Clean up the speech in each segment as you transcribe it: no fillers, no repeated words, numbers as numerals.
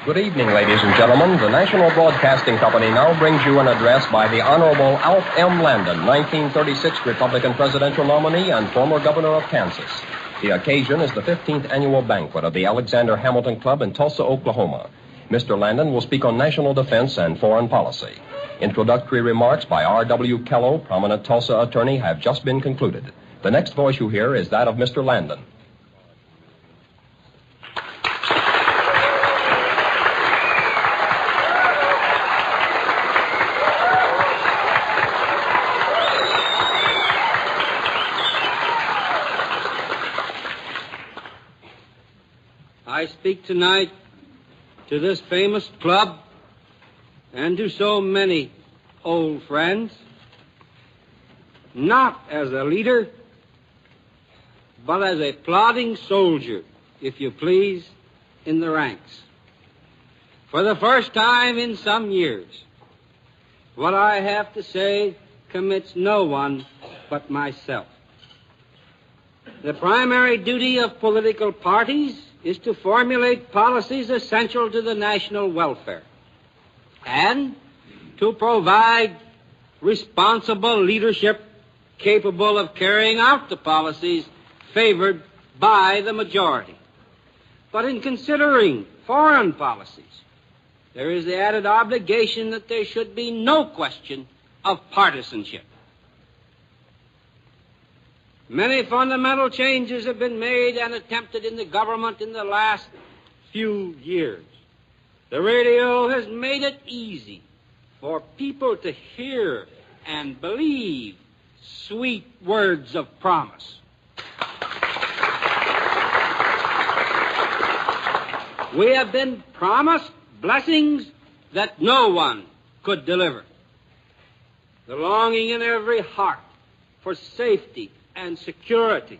Good evening, ladies and gentlemen. The National Broadcasting Company now brings you an address by the Honorable Alfred Landon, 1936 Republican presidential nominee and former governor of Kansas. The occasion is the 15th annual banquet of the Alexander Hamilton Club in Tulsa, Oklahoma. Mr. Landon will speak on national defense and foreign policy. Introductory remarks by R.W. Kello, prominent Tulsa attorney, have just been concluded. The next voice you hear is that of Mr. Landon. I speak tonight to this famous club and to so many old friends, not as a leader, but as a plodding soldier, if you please, in the ranks. For the first time in some years, what I have to say commits no one but myself. The primary duty of political parties is to formulate policies essential to the national welfare and to provide responsible leadership capable of carrying out the policies favored by the majority. But in considering foreign policies, there is the added obligation that there should be no question of partisanship. Many fundamental changes have been made and attempted in the government in the last few years. The radio has made it easy for people to hear and believe sweet words of promise. We have been promised blessings that no one could deliver. The longing in every heart for safety and security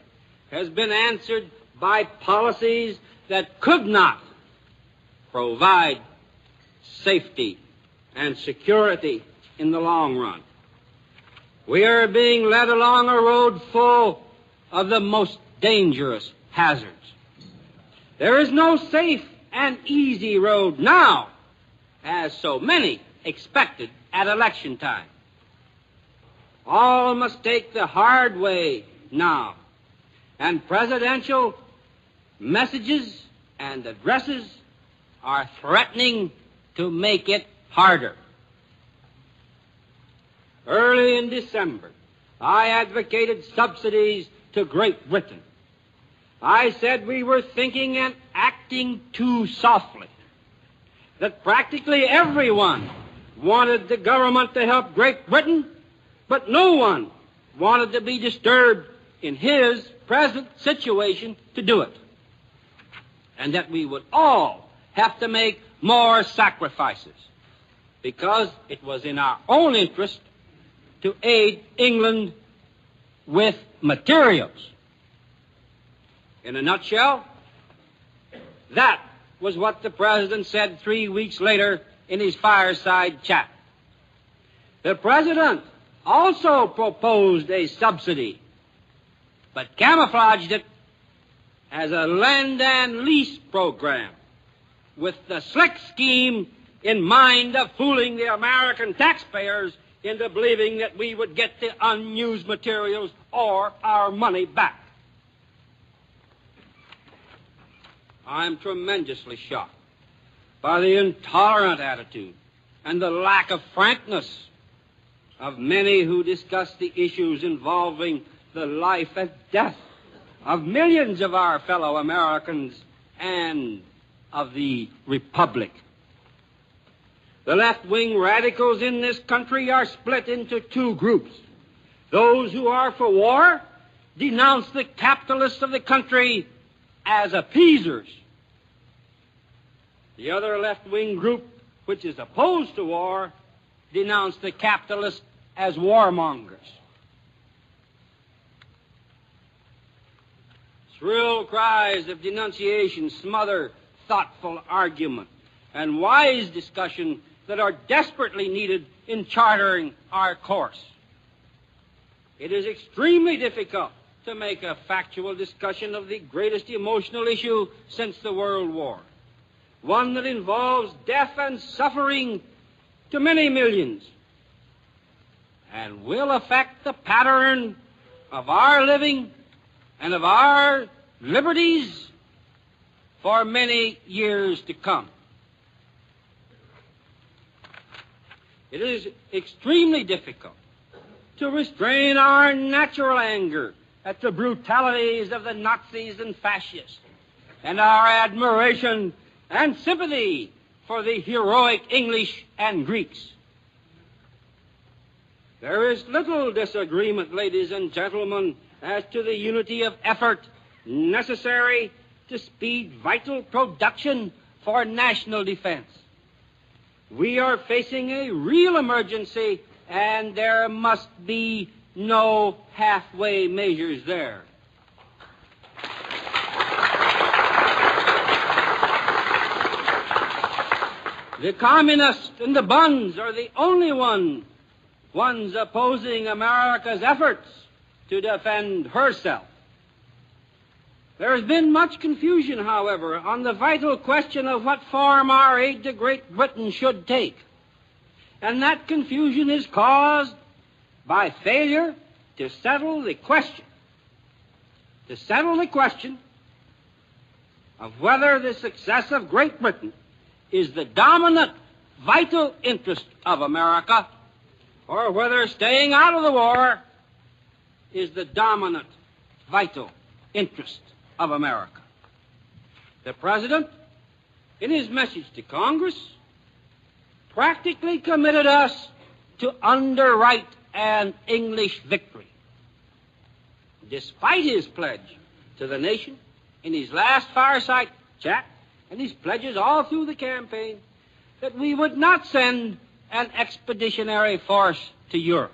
has been answered by policies that could not provide safety and security in the long run. We are being led along a road full of the most dangerous hazards. There is no safe and easy road now, as so many expected at election time. All must take the hard way now, and presidential messages and addresses are threatening to make it harder. Early in December, I advocated subsidies to Great Britain. I said we were thinking and acting too softly, that practically everyone wanted the government to help Great Britain, but no one wanted to be disturbed in his present situation to do it, and that we would all have to make more sacrifices because it was in our own interest to aid England with materials. In a nutshell, that was what the President said 3 weeks later in his fireside chat. The President also proposed a subsidy, but camouflaged it as a lend and lease program with the slick scheme in mind of fooling the American taxpayers into believing that we would get the unused materials or our money back. I'm tremendously shocked by the intolerant attitude and the lack of frankness of many who discuss the issues involving the life and death of millions of our fellow Americans and of the Republic. The left-wing radicals in this country are split into two groups. Those who are for war denounce the capitalists of the country as appeasers. The other left-wing group, which is opposed to war, denounce the capitalists as warmongers. Shrill cries of denunciation smother thoughtful argument and wise discussion that are desperately needed in chartering our course. It is extremely difficult to make a factual discussion of the greatest emotional issue since the World War. one that involves death and suffering to many millions, and will affect the pattern of our living and of our liberties for many years to come. It is extremely difficult to restrain our natural anger at the brutalities of the Nazis and fascists, and our admiration and sympathy for the heroic English and Greeks. There is little disagreement, ladies and gentlemen, as to the unity of effort necessary to speed vital production for national defense. We are facing a real emergency, and there must be no halfway measures there. The communists and the Bunds are the only ones opposing America's efforts to defend herself. There has been much confusion, however, on the vital question of what form our aid to Great Britain should take. And that confusion is caused by failure to settle the question. To settle the question of whether the success of Great Britain is the dominant vital interest of America, or whether staying out of the war is the dominant vital interest of America. The President, in his message to Congress, practically committed us to underwrite an English victory. Despite his pledge to the nation in his last fireside chat, and his pledges all through the campaign, that we would not send an expeditionary force to Europe.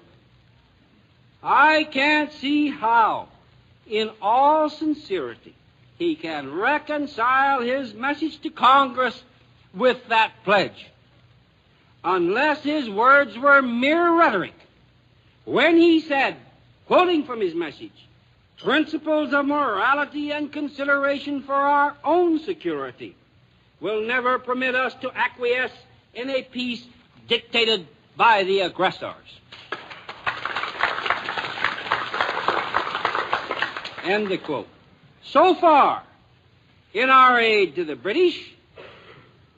I can't see how, in all sincerity, he can reconcile his message to Congress with that pledge, unless his words were mere rhetoric when he said, quoting from his message, "Principles of morality and consideration for our own security will never permit us to acquiesce in a peace dictated by the aggressors." End of quote. So far, in our aid to the British,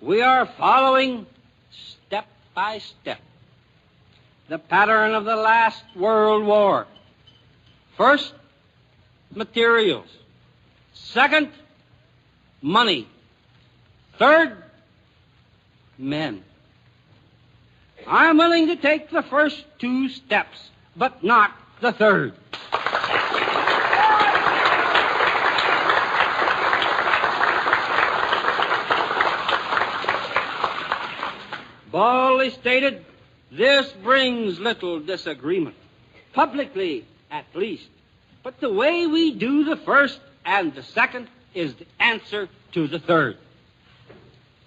we are following step by step the pattern of the last World War. First, materials. Second, money. Third, men. I'm willing to take the first two steps, but not the third. Baldly stated, this brings little disagreement, publicly at least. But the way we do the first and the second is the answer to the third.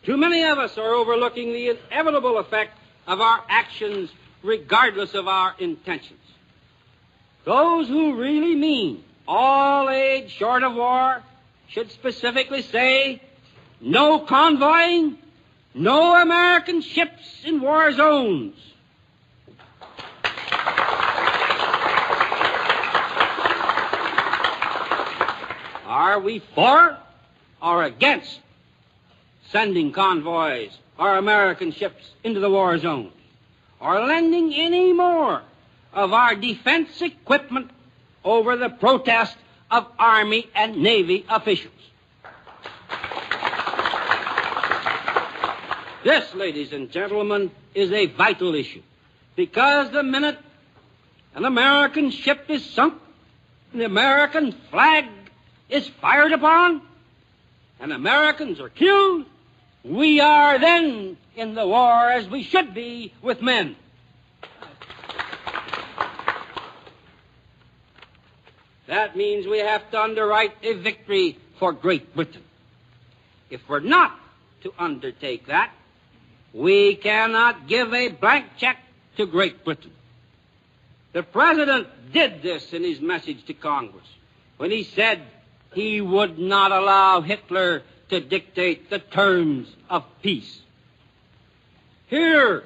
Too many of us are overlooking the inevitable effect of our actions regardless of our intentions. Those who really mean all aid short of war should specifically say no convoying, no American ships in war zones. Are we for or against sending convoys or American ships into the war zones, or lending any more of our defense equipment over the protest of Army and Navy officials? This, ladies and gentlemen, is a vital issue, because the minute an American ship is sunk, and the American flag is fired upon, and Americans are killed, we are then in the war as we should be with men. That means we have to underwrite a victory for Great Britain. If we're not to undertake that, we cannot give a blank check to Great Britain. The President did this in his message to Congress when he said he would not allow Hitler to dictate the terms of peace. Here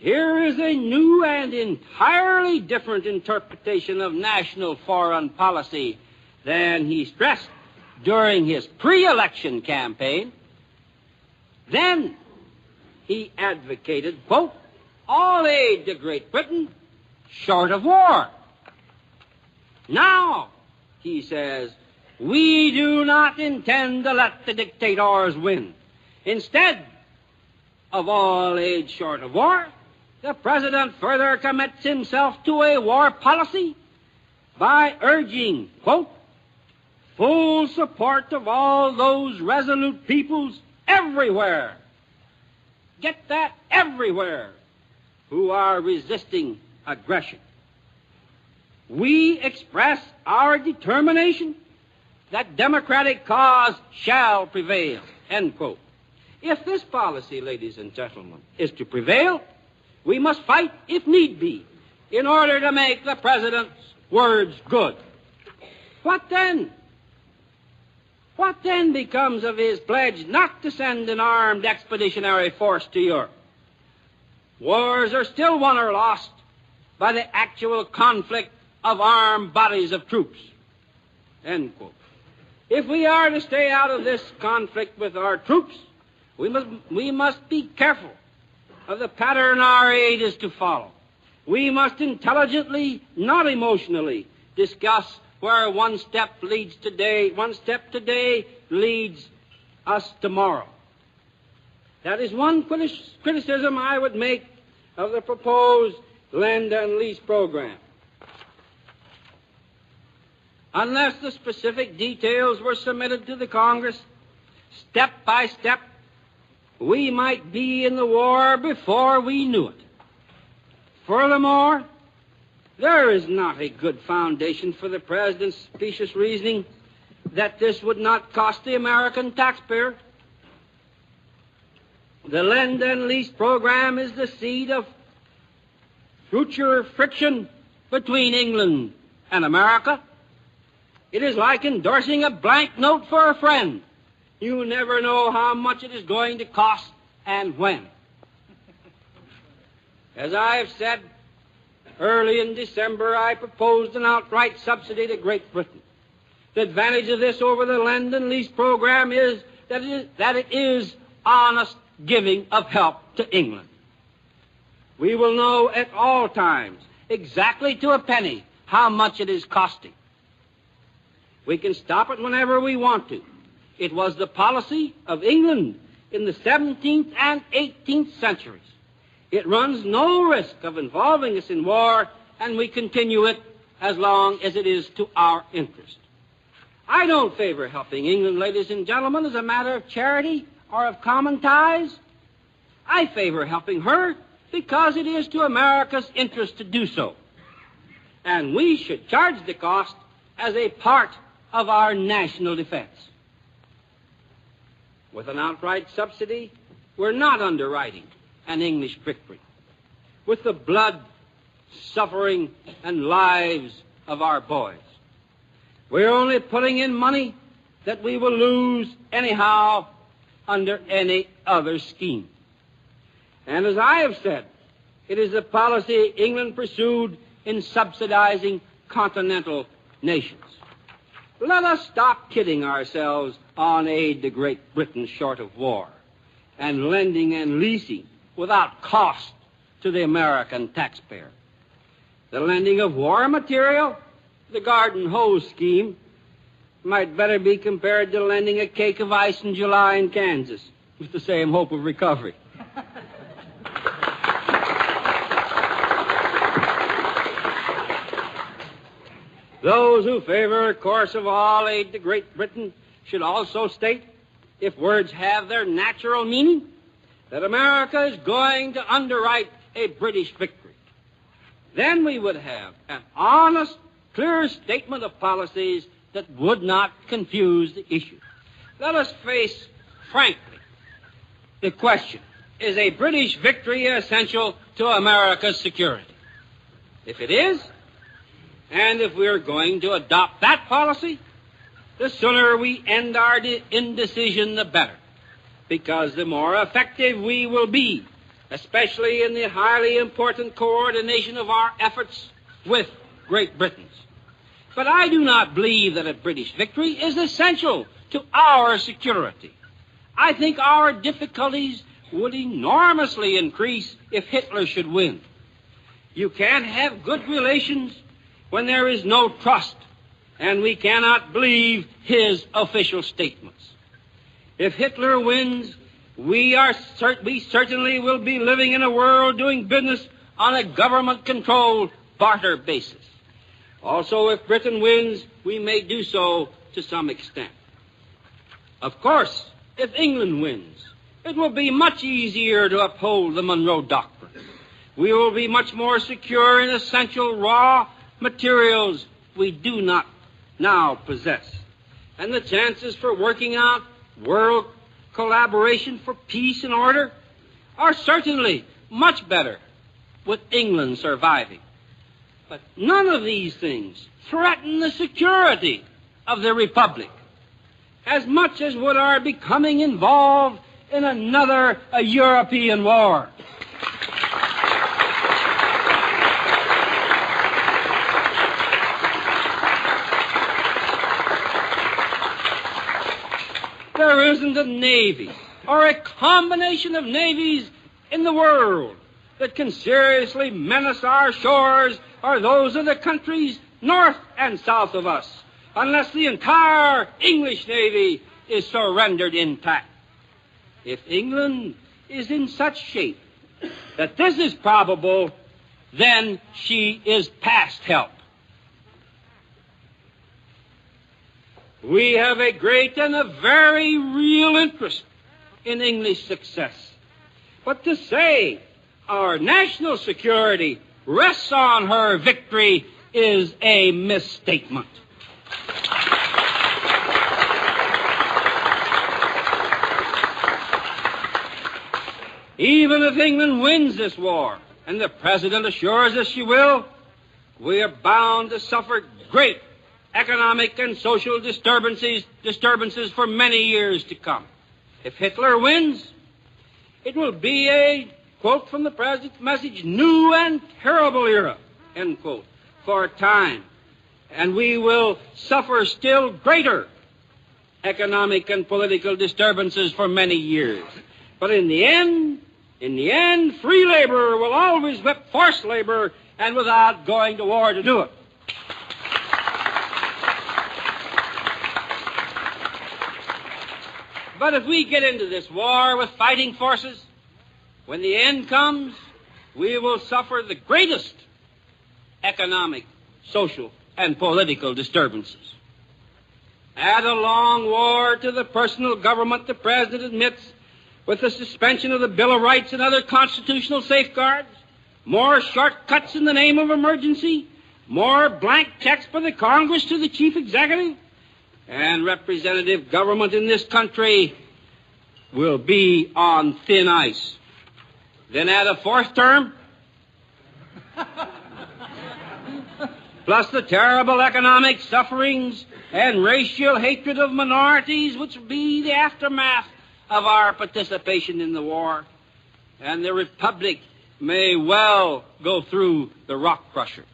is a new and entirely different interpretation of national foreign policy than he stressed during his pre-election campaign. Then he advocated, quote, all aid to Great Britain short of war. Now, he says, we do not intend to let the dictators win. Instead of all aid short of war, the President further commits himself to a war policy by urging, quote, full support of all those resolute peoples everywhere. Get that, everywhere, who are resisting aggression. We express our determination that democratic cause shall prevail, end quote. If this policy, ladies and gentlemen, is to prevail, we must fight, if need be, in order to make the President's words good. What then? What then becomes of his pledge not to send an armed expeditionary force to Europe? Wars are still won or lost by the actual conflict of armed bodies of troops, end quote. If we are to stay out of this conflict with our troops, we must be careful of the pattern our aid is to follow. We must intelligently, not emotionally, discuss where one step today leads us tomorrow. That is one criticism I would make of the proposed lend and lease program. Unless the specific details were submitted to the Congress, step by step, we might be in the war before we knew it. Furthermore, there is not a good foundation for the President's specious reasoning that this would not cost the American taxpayer. The lend and lease program is the seed of future friction between England and America. It is like endorsing a blank note for a friend. You never know how much it is going to cost and when. As I have said, early in December, I proposed an outright subsidy to Great Britain. The advantage of this over the lend and lease program is that it is honest giving of help to England. We will know at all times, exactly to a penny, how much it is costing. We can stop it whenever we want to. It was the policy of England in the 17th and 18th centuries. It runs no risk of involving us in war, and we continue it as long as it is to our interest. I don't favor helping England, ladies and gentlemen, as a matter of charity or of common ties. I favor helping her because it is to America's interest to do so. And we should charge the cost as a part of our national defense. With an outright subsidy, we're not underwriting an English victory. With the blood, suffering, and lives of our boys, we're only putting in money that we will lose anyhow under any other scheme. And as I have said, it is the policy England pursued in subsidizing continental nations. Let us stop kidding ourselves on aid to Great Britain short of war and lending and leasing without cost to the American taxpayer. The lending of war material, the garden hose scheme, might better be compared to lending a cake of ice in July in Kansas with the same hope of recovery. Those who favor a course of all aid to Great Britain should also state, if words have their natural meaning, that America is going to underwrite a British victory. Then we would have an honest, clear statement of policies that would not confuse the issue. Let us face frankly the question, is a British victory essential to America's security? If it is, and if we're going to adopt that policy, The sooner we end our indecision, the better, because the more effective we will be, especially in the highly important coordination of our efforts with Great Britain's. But I do not believe that a British victory is essential to our security. I think our difficulties would enormously increase if Hitler should win. You can't have good relations when there is no trust, and we cannot believe his official statements. If Hitler wins, we certainly will be living in a world doing business on a government-controlled barter basis. Also, if Britain wins, we may do so to some extent. Of course, if England wins, it will be much easier to uphold the Monroe Doctrine. We will be much more secure in essential raw materials we do not now possess. And the chances for working out world collaboration for peace and order are certainly much better with England surviving. But none of these things threaten the security of the Republic as much as would our becoming involved in another European war. There isn't a navy or a combination of navies in the world that can seriously menace our shores or those of the countries north and south of us unless the entire English Navy is surrendered intact. If England is in such shape that this is probable, then she is past help. We have a great and a very real interest in English success. But to say our national security rests on her victory is a misstatement. Even if England wins this war, and the President assures us she will, we are bound to suffer great economic and social disturbances for many years to come. If Hitler wins, it will be a, quote from the President's message, new and terrible era, end quote, for a time. And we will suffer still greater economic and political disturbances for many years. But in the end, free labor will always whip forced labor, and without going to war to do it. But if we get into this war with fighting forces, when the end comes, we will suffer the greatest economic, social, and political disturbances. Add a long war to the personal government the President admits, with the suspension of the Bill of Rights and other constitutional safeguards, more shortcuts in the name of emergency, more blank checks by the Congress to the chief executive, and representative government in this country will be on thin ice. Then add a fourth term, plus the terrible economic sufferings and racial hatred of minorities which will be the aftermath of our participation in the war, and the Republic may well go through the rock crusher.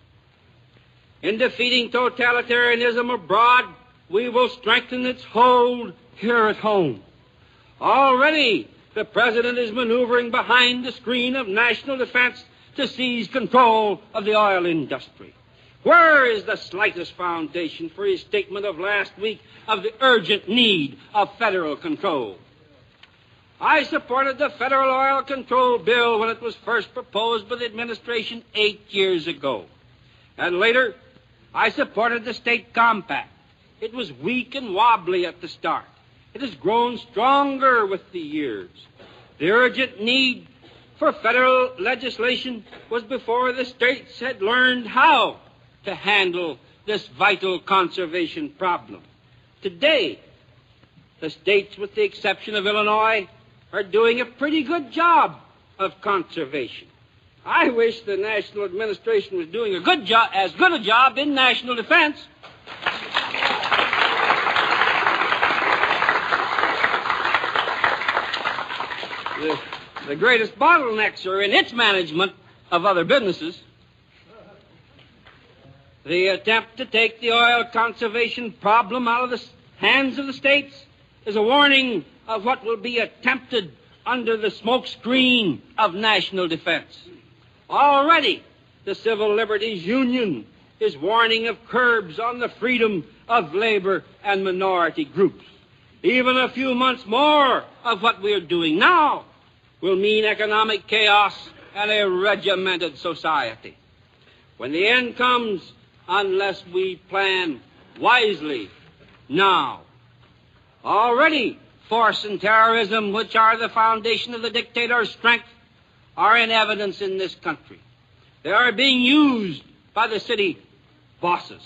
In defeating totalitarianism abroad, we will strengthen its hold here at home. Already, the President is maneuvering behind the screen of national defense to seize control of the oil industry. Where is the slightest foundation for his statement of last week of the urgent need of federal control? I supported the Federal Oil Control Bill when it was first proposed by the administration 8 years ago. And later, I supported the State Compact. It was weak and wobbly at the start. It has grown stronger with the years. The urgent need for federal legislation was before the states had learned how to handle this vital conservation problem. Today, the states, with the exception of Illinois, are doing a pretty good job of conservation. I wish the national administration was doing as good a job in national defense. The greatest bottlenecks are in its management of other businesses. The attempt to take the oil conservation problem out of the hands of the states is a warning of what will be attempted under the smoke screen of national defense. Already, the Civil Liberties Union is warning of curbs on the freedom of labor and minority groups. Even a few months more of what we're doing now will mean economic chaos and a regimented society. When the end comes, unless we plan wisely now. Already, force and terrorism, which are the foundation of the dictator's strength, are in evidence in this country. They are being used by the city bosses.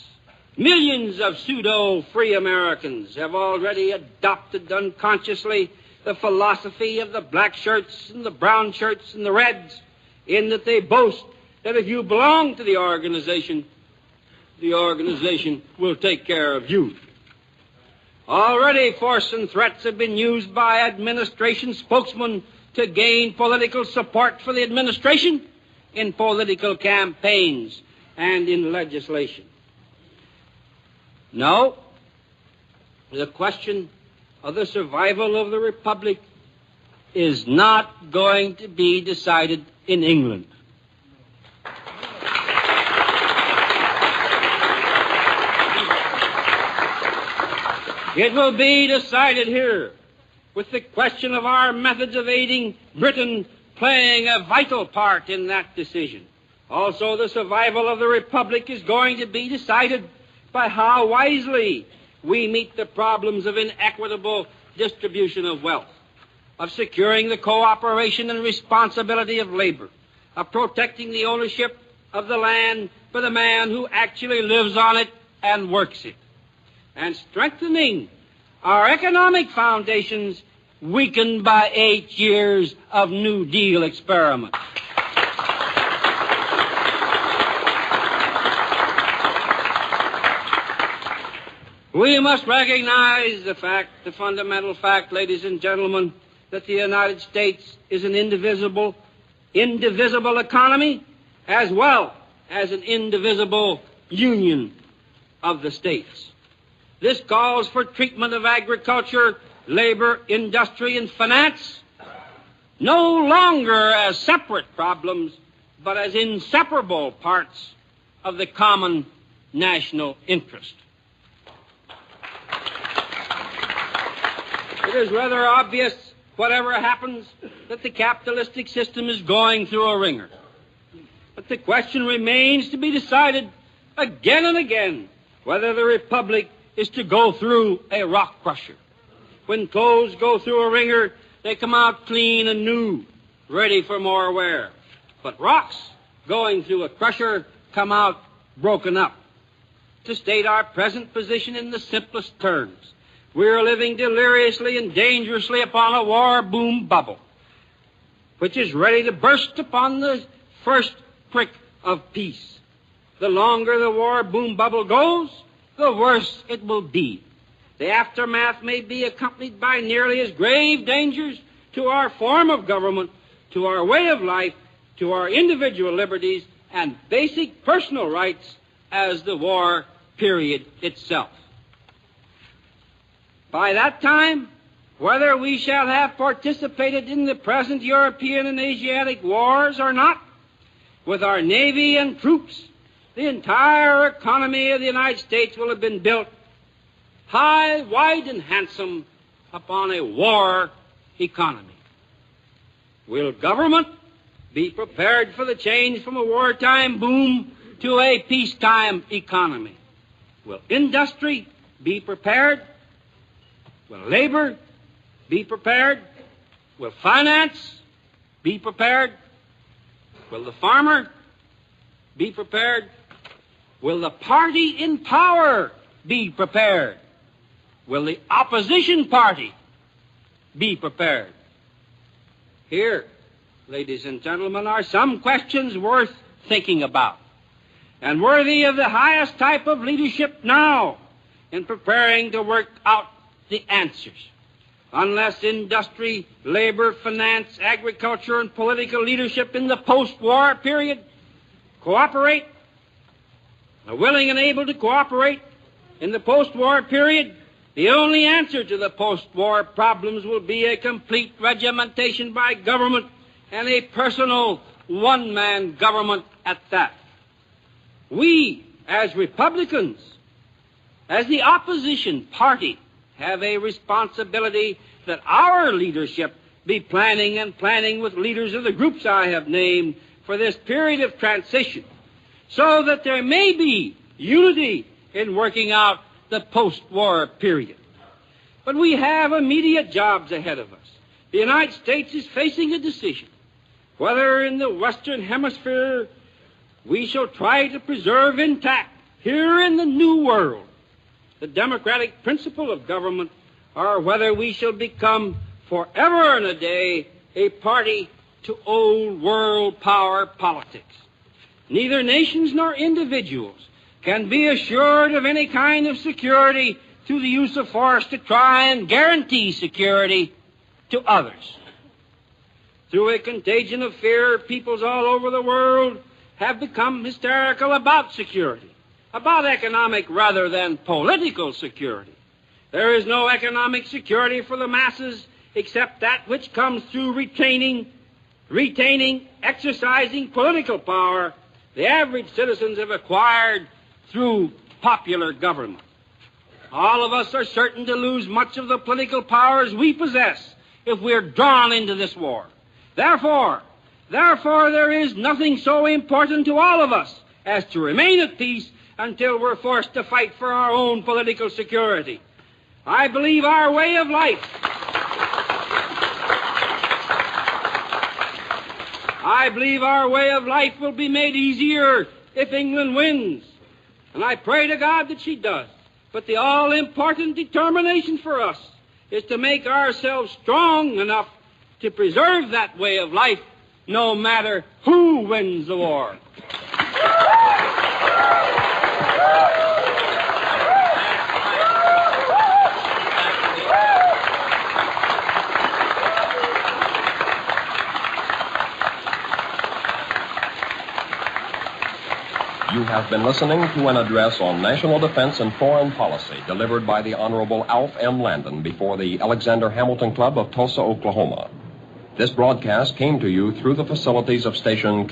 Millions of pseudo-free Americans have already adopted unconsciously the philosophy of the black shirts and the brown shirts and the reds, in that they boast that if you belong to the organization will take care of you. Already force and threats have been used by administration spokesmen to gain political support for the administration in political campaigns and in legislation. No, the question of the survival of the Republic is not going to be decided in England. It will be decided here, with the question of our methods of aiding Britain playing a vital part in that decision. Also, the survival of the Republic is going to be decided by how wisely we meet the problems of inequitable distribution of wealth, of securing the cooperation and responsibility of labor, of protecting the ownership of the land for the man who actually lives on it and works it, and strengthening our economic foundations weakened by 8 years of New Deal experiment. We must recognize the fundamental fact, ladies and gentlemen, that the United States is an indivisible economy as well as an indivisible union of the states. This calls for treatment of agriculture, labor, industry, and finance no longer as separate problems, but as inseparable parts of the common national interest. It is rather obvious, whatever happens, that the capitalistic system is going through a wringer. But the question remains to be decided again and again whether the Republic is to go through a rock crusher. When clothes go through a wringer, they come out clean and new, ready for more wear. But rocks going through a crusher come out broken up. To state our present position in the simplest terms, we are living deliriously and dangerously upon a war boom bubble, which is ready to burst upon the first prick of peace. The longer the war boom bubble goes, the worse it will be. The aftermath may be accompanied by nearly as grave dangers to our form of government, to our way of life, to our individual liberties and basic personal rights as the war period itself. By that time, whether we shall have participated in the present European and Asiatic wars or not, with our navy and troops, the entire economy of the United States will have been built high, wide, and handsome upon a war economy. Will government be prepared for the change from a wartime boom to a peacetime economy? Will industry be prepared? Will labor be prepared? Will finance be prepared? Will the farmer be prepared? Will the party in power be prepared? Will the opposition party be prepared? Here, ladies and gentlemen, are some questions worth thinking about and worthy of the highest type of leadership now in preparing to work out the answers. unless industry, labor, finance, agriculture, and political leadership in the post-war period cooperate, are willing and able to cooperate in the post-war period, the only answer to the post-war problems will be a complete regimentation by government and a personal one-man government at that. We, as Republicans, as the opposition party, have a responsibility that our leadership be planning with leaders of the groups I have named for this period of transition, so that there may be unity in working out the post-war period. But we have immediate jobs ahead of us. The United States is facing a decision whether in the Western Hemisphere we shall try to preserve intact, here in the New World, the democratic principle of government, or whether we shall become forever and a day a party to old world power politics. Neither nations nor individuals can be assured of any kind of security through the use of force to try and guarantee security to others. Through a contagion of fear, peoples all over the world have become hysterical about security, about economic rather than political security. There is no economic security for the masses except that which comes through retaining, exercising political power the average citizens have acquired through popular government. All of us are certain to lose much of the political powers we possess if we're drawn into this war. Therefore, there is nothing so important to all of us as to remain at peace until we're forced to fight for our own political security. I believe our way of life will be made easier if England wins. And I pray to God that she does. But the all-important determination for us is to make ourselves strong enough to preserve that way of life no matter who wins the war. You have been listening to an address on national defense and foreign policy delivered by the Honorable Alf M. Landon before the Alexander Hamilton Club of Tulsa, Oklahoma. This broadcast came to you through the facilities of station